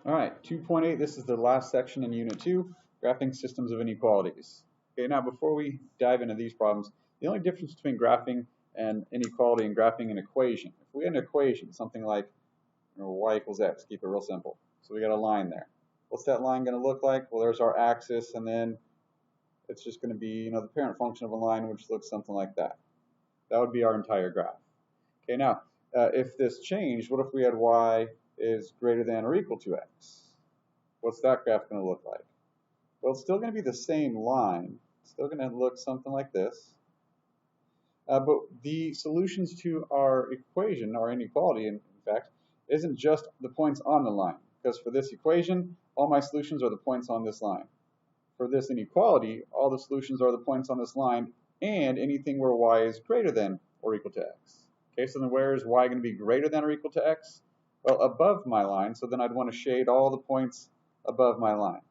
All right, 2.8, this is the last section in Unit 2, Graphing Systems of Inequalities. Okay, now before we dive into these problems, the only difference between graphing an inequality and graphing an equation. If we had an equation, something like y equals x, keep it real simple. So we got a line there. What's that line going to look like? Well, there's our axis, and then it's just going to be, the parent function of a line, which looks something like that. That would be our entire graph. Okay, now, if this changed, what if we had y is greater than or equal to x? What's that graph going to look like? Well, it's still going to be the same line. It's still going to look something like this. But the solutions to our equation, our inequality, in fact, isn't just the points on the line. Because for this equation, all my solutions are the points on this line. For this inequality, all the solutions are the points on this line and anything where y is greater than or equal to x. Okay, so then where is y going to be greater than or equal to x? Well, above my line, so then I'd want to shade all the points above my line.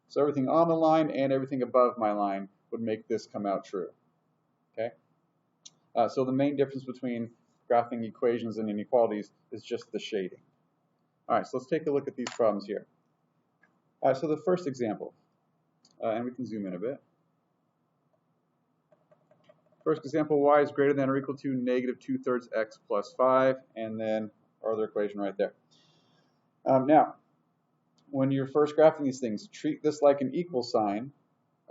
So everything on the line and everything above my line would make this come out true. Okay. So the main difference between graphing equations and inequalities is just the shading. All right, so let's take a look at these problems here. All right, so the first example, and we can zoom in a bit. First example, y is greater than or equal to negative 2/3 x plus 5, and then our other equation right there. Now, when you're first graphing these things, treat this like an equal sign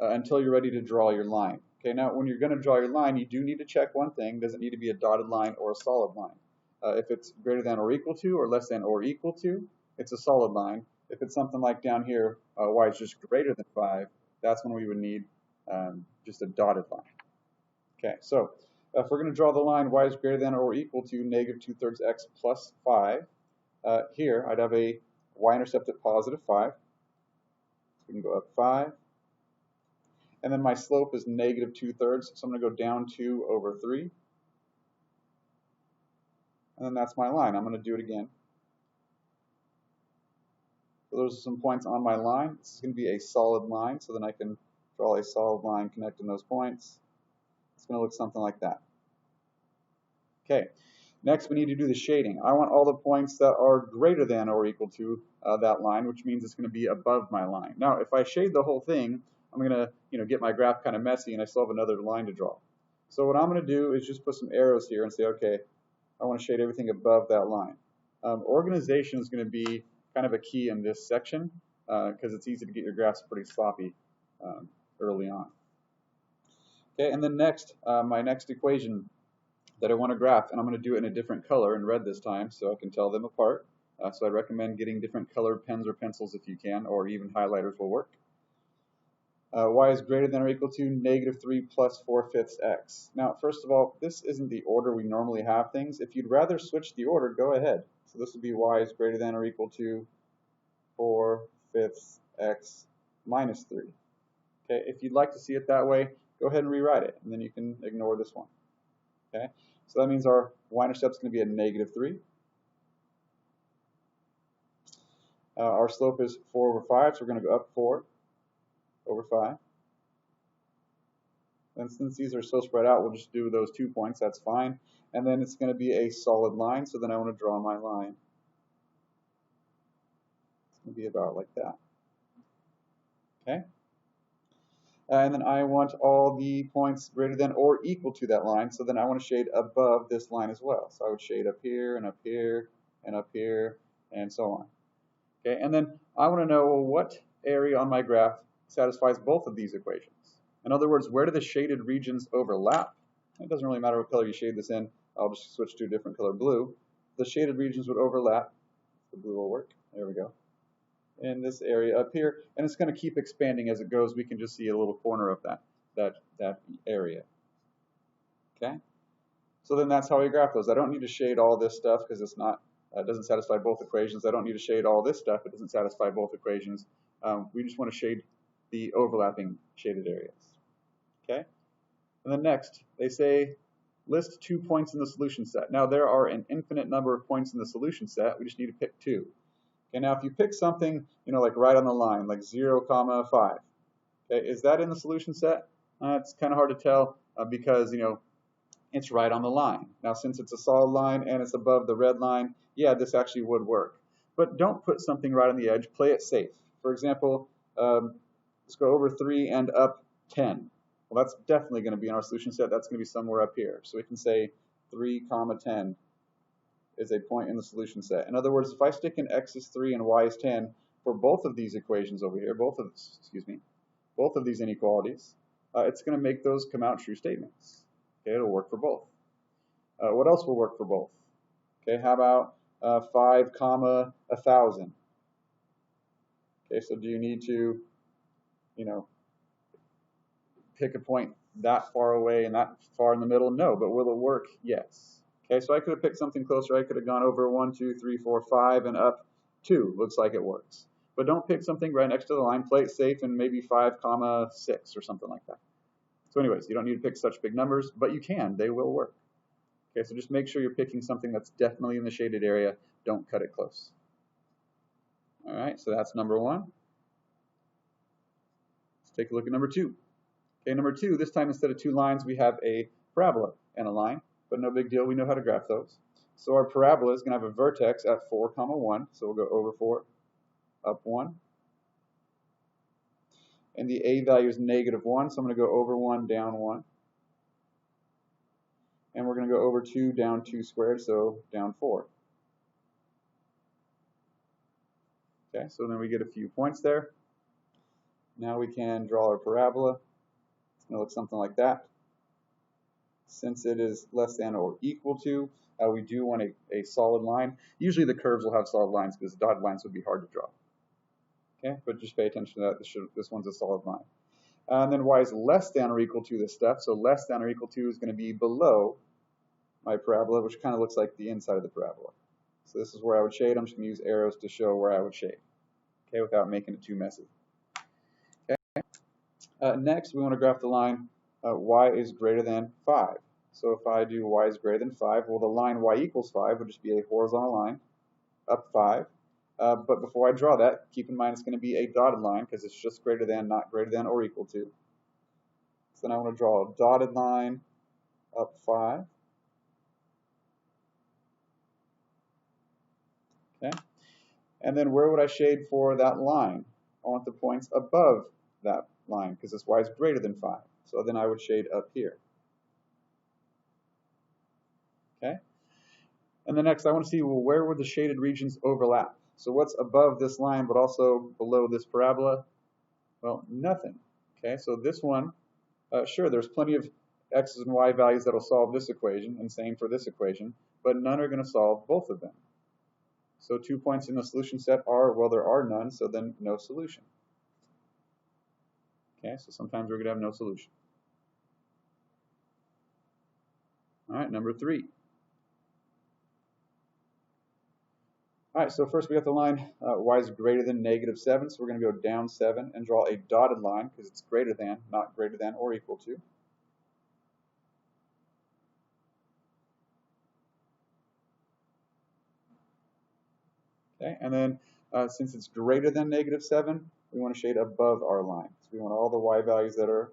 until you're ready to draw your line. Okay, now when you're going to draw your line, you do need to check one thing. Does it need to be a dotted line or a solid line? If it's greater than or equal to or less than or equal to, it's a solid line. If it's something like down here, y is just greater than 5, that's when we would need just a dotted line. Okay, so if we're going to draw the line y is greater than or equal to negative 2/3 x plus 5, here I'd have a y-intercept at positive 5. So we can go up 5. And then my slope is negative 2/3, so I'm going to go down 2/3. And then that's my line. I'm going to do it again. So those are some points on my line. This is going to be a solid line, so then I can draw a solid line connecting those points. It's going to look something like that. Okay, next we need to do the shading. I want all the points that are greater than or equal to that line, which means it's going to be above my line. Now, if I shade the whole thing, I'm going to get my graph kind of messy, and I still have another line to draw. So what I'm going to do is just put some arrows here and say, okay, I want to shade everything above that line. Organization is going to be kind of a key in this section because it's easy to get your graphs pretty sloppy early on. Okay, and then next, my next equation that I want to graph, and I'm going to do it in a different color, in red this time, so I can tell them apart. So I recommend getting different colored pens or pencils if you can, or even highlighters will work. Y is greater than or equal to negative 3 plus 4/5 x. Now, first of all, this isn't the order we normally have things. If you'd rather switch the order, go ahead. So this would be y is greater than or equal to 4/5 x minus 3. Okay, if you'd like to see it that way, go ahead and rewrite it, and then you can ignore this one. Okay, so that means our y-intercept is going to be a negative 3. Our slope is 4/5, so we're going to go up 4/5. And since these are so spread out, we'll just do those 2 points. That's fine. And then it's going to be a solid line, so then I want to draw my line. It's going to be about like that. Okay? And then I want all the points greater than or equal to that line, so then I want to shade above this line as well. So I would shade up here and up here and up here and so on. Okay, and then I want to know what area on my graph satisfies both of these equations. In other words, where do the shaded regions overlap? It doesn't really matter what color you shade this in. I'll just switch to a different color, blue. The shaded regions would overlap. The blue will work. There we go. In this area up here, and it's going to keep expanding as it goes. We can just see a little corner of that area. Okay, so then that's how we graph those. I don't need to shade all this stuff because it's not it doesn't satisfy both equations. I don't need to shade all this stuff. It doesn't satisfy both equations. We just want to shade the overlapping shaded areas. Okay, and then next they say list 2 points in the solution set. Now there are an infinite number of points in the solution set. We just need to pick 2. Okay, now if you pick something, like right on the line, like 0, 5, okay, is that in the solution set? It's kind of hard to tell because, it's right on the line. Now, since it's a solid line and it's above the red line, yeah, this actually would work. but don't put something right on the edge. Play it safe. For example, let's go over 3 and up 10. Well, that's definitely going to be in our solution set. That's going to be somewhere up here. So we can say 3 comma 10 is a point in the solution set. In other words, if I stick in x is 3 and y is 10 for both of these equations over here, both of these inequalities, it's going to make those come out true statements. Okay, it'll work for both. What else will work for both? Okay, how about 5 comma 1,000? Okay, so do you need to, pick a point that far away and that far in the middle? No, but will it work? Yes. Okay, so I could have picked something closer. I could have gone over 1, 2, 3, 4, 5 and up 2. Looks like it works. But don't pick something right next to the line. Play it safe and maybe 5 comma 6 or something like that. So anyways, you don't need to pick such big numbers, but you can. They will work. Okay, so just make sure you're picking something that's definitely in the shaded area. Don't cut it close. All right, so that's number 1. Let's take a look at number 2. Okay, number 2, this time instead of 2 lines, we have a parabola and a line, but no big deal. We know how to graph those. So our parabola is going to have a vertex at 4 comma 1. So we'll go over 4, up 1. And the a value is -1, so I'm going to go over 1, down 1. And we're going to go over 2, down 2 squared, so down 4. Okay, so then we get a few points there. Now we can draw our parabola. It's going to look something like that. Since it is less than or equal to, we do want a solid line. Usually the curves will have solid lines because dotted lines would be hard to draw. Okay, but just pay attention to that. This one's a solid line. And then y is less than or equal to this stuff. So less than or equal to is going to be below my parabola, which kind of looks like the inside of the parabola. So this is where I would shade. I'm just going to use arrows to show where I would shade, okay, without making it too messy. Okay. Next, we want to graph the line y is greater than 5. So if I do y is greater than 5, well, the line y equals 5 would just be a horizontal line up 5. But before I draw that, keep in mind it's going to be a dotted line because it's just greater than, not greater than, or equal to. So then I want to draw a dotted line up 5. Okay. And then where would I shade for that line? I want the points above that line because this y is greater than 5. So then I would shade up here. Okay. And then next I want to see, well, where would the shaded regions overlap? So what's above this line but also below this parabola? Well, nothing. Okay, so this one, sure, there's plenty of x's and y values that will solve this equation, and same for this equation, but none are going to solve both of them. So 2 points in the solution set are, well, there are none, so then no solution. Okay, so sometimes we're going to have no solution. All right, number 3. All right, so first we got the line y is greater than -7, so we're going to go down 7 and draw a dotted line because it's greater than, not greater than or equal to. Okay, and then since it's greater than -7, we want to shade above our line. So we want all the y values that are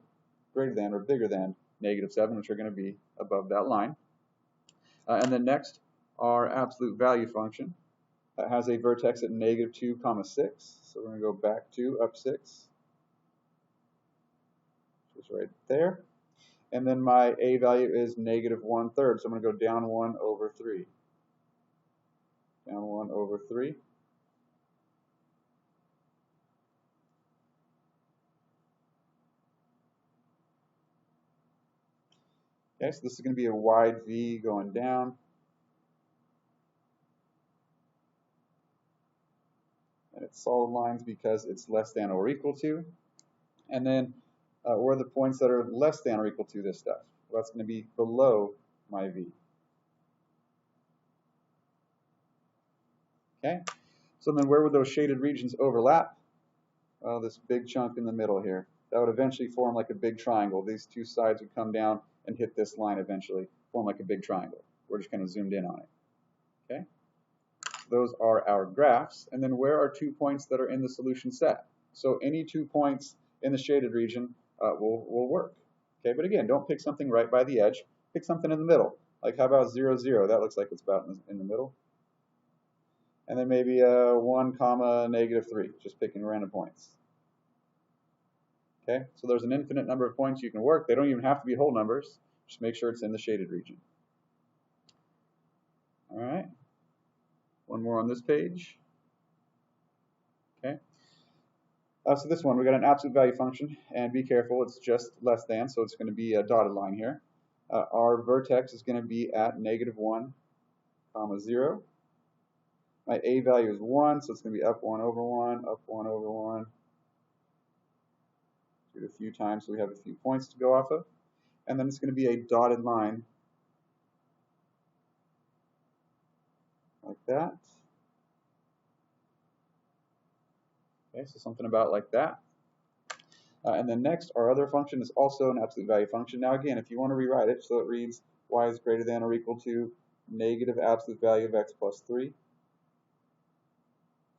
greater than or bigger than -7, which are going to be above that line. And then next, our absolute value function. That has a vertex at -2 comma 6. So we're going to go back 2, up 6, which is right there. And then my a value is -1/3. So I'm going to go down 1 over 3. Down 1 over 3. Okay, so this is going to be a wide V going down. And it's solid lines because it's less than or equal to. And then where are the points that are less than or equal to this stuff? Well, that's going to be below my V. Okay, so then where would those shaded regions overlap? Well, this big chunk in the middle here. That would eventually form like a big triangle. These two sides would come down and hit this line eventually, form like a big triangle. We're just kind of zoomed in on it. Okay, those are our graphs. And then where are 2 points that are in the solution set? So any 2 points in the shaded region will work. Okay, but again, don't pick something right by the edge. Pick something in the middle. Like how about 0, 0? That looks like it's about in the middle. and then maybe 1 comma -3, just picking random points. Okay, so there's an infinite number of points you can work. They don't even have to be whole numbers. Just make sure it's in the shaded region. All right, one more on this page. Okay, so this one, we got an absolute value function, and be careful, it's just less than, so it's going to be a dotted line here. Our vertex is going to be at -1, comma 0. My a value is 1, so it's going to be up 1 over 1, up 1 over 1. Do it a few times so we have a few points to go off of. And then it's going to be a dotted line like that. Okay, so something about like that. And then next, our other function is also an absolute value function. Now again, if you want to rewrite it, so it reads y is greater than or equal to negative absolute value of x plus 3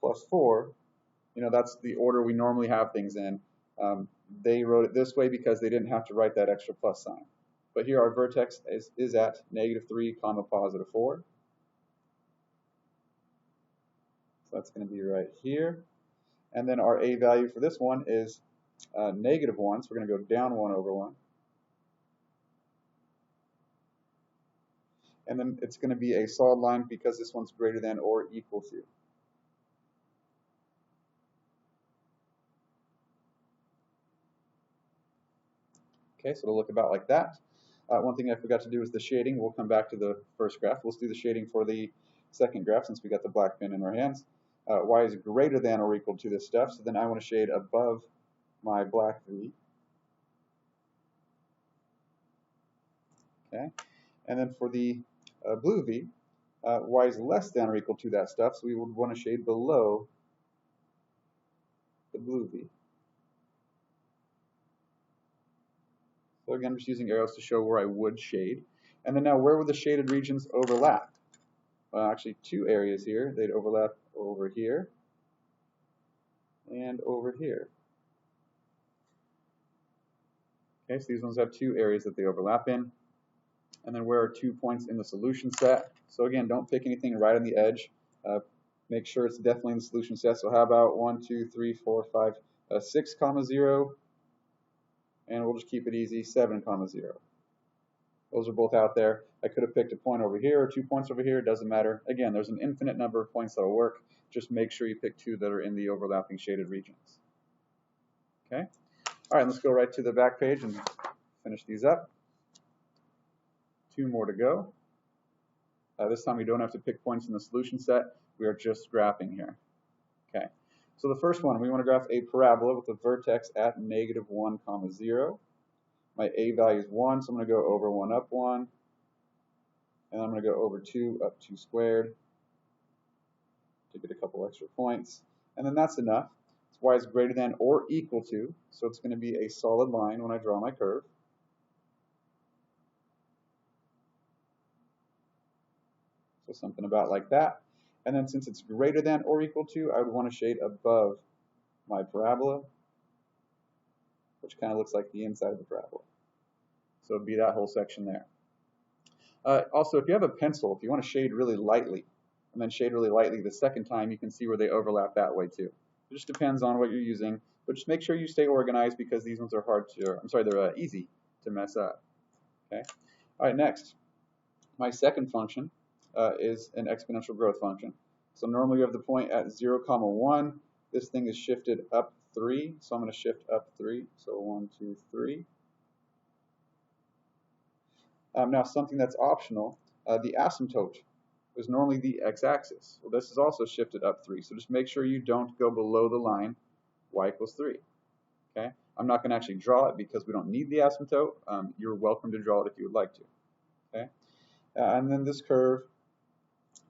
plus 4. You know, that's the order we normally have things in. They wrote it this way because they didn't have to write that extra plus sign. But here our vertex is at -3, comma +4. So that's going to be right here. And then our a value for this one is -1, so we're going to go down 1 over 1. And then it's going to be a solid line because this one's greater than or equal to. Okay, so it'll look about like that. One thing I forgot to do is the shading. We'll come back to the first graph. Let's do the shading for the second graph since we got the black pen in our hands. Y is greater than or equal to this stuff, so then I want to shade above my black V. Okay, and then for the blue V, y is less than or equal to that stuff, so we would want to shade below the blue V. So again, I'm just using arrows to show where I would shade. And then now, where would the shaded regions overlap? Well, actually, two areas here. They'd overlap over here and over here. Okay, so these ones have two areas that they overlap in. And then where are 2 points in the solution set? So again, don't pick anything right on the edge. Make sure it's definitely in the solution set. So how about 1, 2, 3, 4, 5, 6, comma 0. And we'll just keep it easy, 7, comma 0. Those are both out there. I could have picked a point over here or 2 points over here. It doesn't matter. Again, there's an infinite number of points that will work. Just make sure you pick 2 that are in the overlapping shaded regions. Okay. All right, let's go right to the back page and finish these up. 2 more to go. This time we don't have to pick points in the solution set. We are just graphing here. Okay. So the first one, we want to graph a parabola with a vertex at -1, comma 0. My a value is 1, so I'm going to go over 1, up 1. And I'm going to go over 2, up 2 squared to get a couple extra points. And then that's enough. So y is greater than or equal to, so it's going to be a solid line when I draw my curve. So something about like that. And then since it's greater than or equal to, I would want to shade above my parabola, which kind of looks like the inside of the parabola. So it'd be that whole section there. Also, if you have a pencil, if you want to shade really lightly, and then shade really lightly the second time, you can see where they overlap that way too. It just depends on what you're using, but just make sure you stay organized because these ones are hard to, they're easy to mess up. Okay. All right, next. My second function is an exponential growth function. So normally we have the point at 0, comma 1. This thing is shifted up 3, so I'm going to shift up 3. So 1, 2, 3. Now something that's optional, the asymptote is normally the x-axis. Well, this is also shifted up 3, so just make sure you don't go below the line y equals 3. Okay? I'm not going to actually draw it because we don't need the asymptote. You're welcome to draw it if you would like to. Okay? And then this curve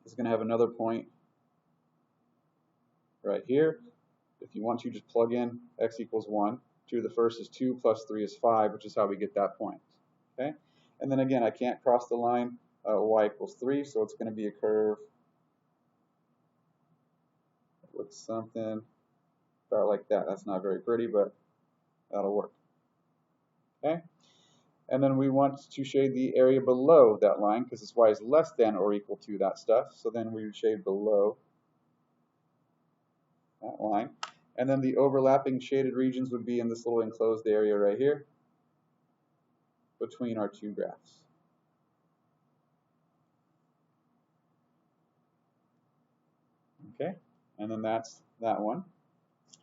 is going to have another point right here. If you want to, just plug in x equals 1. 2 to the first is 2 plus 3 is 5, which is how we get that point. Okay? And then again, I can't cross the line y equals 3, so it's going to be a curve that looks something about like that. That's not very pretty, but that'll work. Okay? And then we want to shade the area below that line because this y is less than or equal to that stuff. So then we would shade below that line. And then the overlapping shaded regions would be in this little enclosed area right here between our two graphs. Okay, and then that's that one.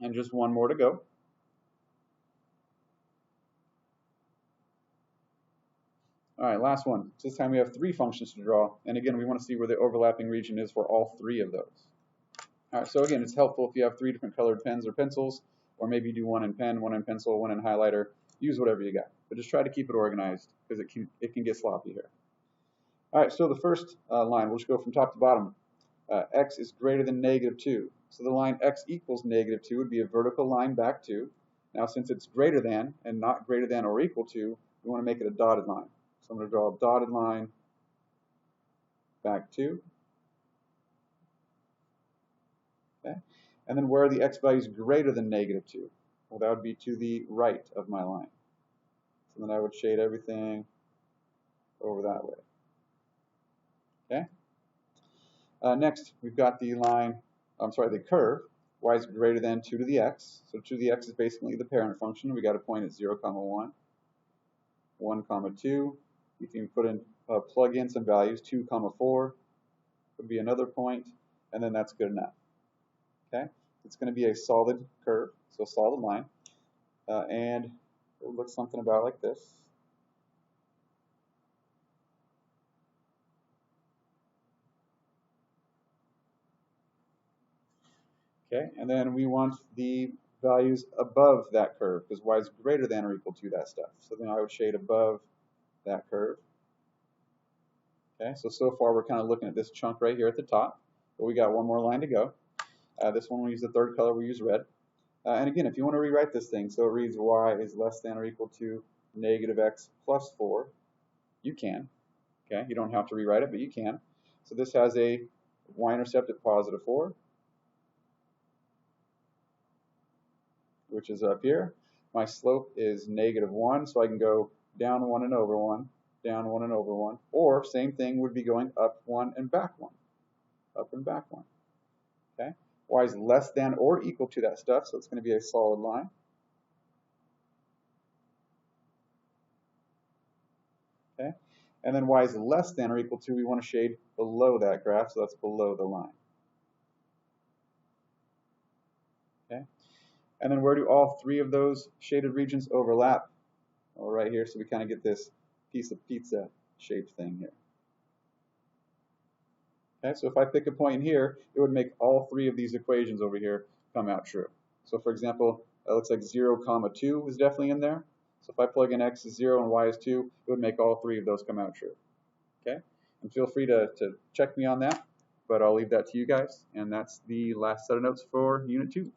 And just one more to go. All right, last one. So this time we have 3 functions to draw. And again, we want to see where the overlapping region is for all 3 of those. All right, so again, it's helpful if you have 3 different colored pens or pencils, or maybe you do 1 in pen, 1 in pencil, 1 in highlighter. Use whatever you got, but just try to keep it organized because it can get sloppy here. All right, so the first line, we'll just go from top to bottom. X is greater than -2. So the line x equals -2 would be a vertical line back 2. Now, since it's greater than and not greater than or equal to, we want to make it a dotted line. So I'm going to draw a dotted line back 2. Okay. And then where are the x values greater than -2? Well, that would be to the right of my line. So then I would shade everything over that way. Okay. Next, we've got the line, the curve. Y is greater than 2 to the x. So 2 to the x is basically the parent function. We got a point at 0, 1, 1, 2. You can put in, plug in some values, 2, 4 would be another point, and then that's good enough. Okay, it's going to be a solid curve, so solid line, and it will look something about like this. Okay, and then we want the values above that curve because y is greater than or equal to that stuff. So then I would shade above that curve. Okay, so far we're kind of looking at this chunk right here at the top, but we got one more line to go. This one we'll use the third color, we'll use red. And again, if you want to rewrite this thing, so it reads y is less than or equal to -x plus 4, you can. Okay, you don't have to rewrite it, but you can. So this has a y-intercept at +4, which is up here. My slope is -1, so I can go down 1 and over 1, down 1 and over 1, or same thing would be going up 1 and back 1, up and back 1. Okay, y is less than or equal to that stuff, so it's going to be a solid line. Okay, and then y is less than or equal to, we want to shade below that graph, so that's below the line. Okay, and then where do all 3 of those shaded regions overlap? Well, right here, so we kind of get this piece of pizza shaped thing here. Okay, so if I pick a point in here, it would make all 3 of these equations over here come out true. So for example, it looks like 0, 2 is definitely in there. So if I plug in x is 0 and y is 2, it would make all 3 of those come out true. Okay, and feel free to check me on that, but I'll leave that to you guys. And that's the last set of notes for Unit 2.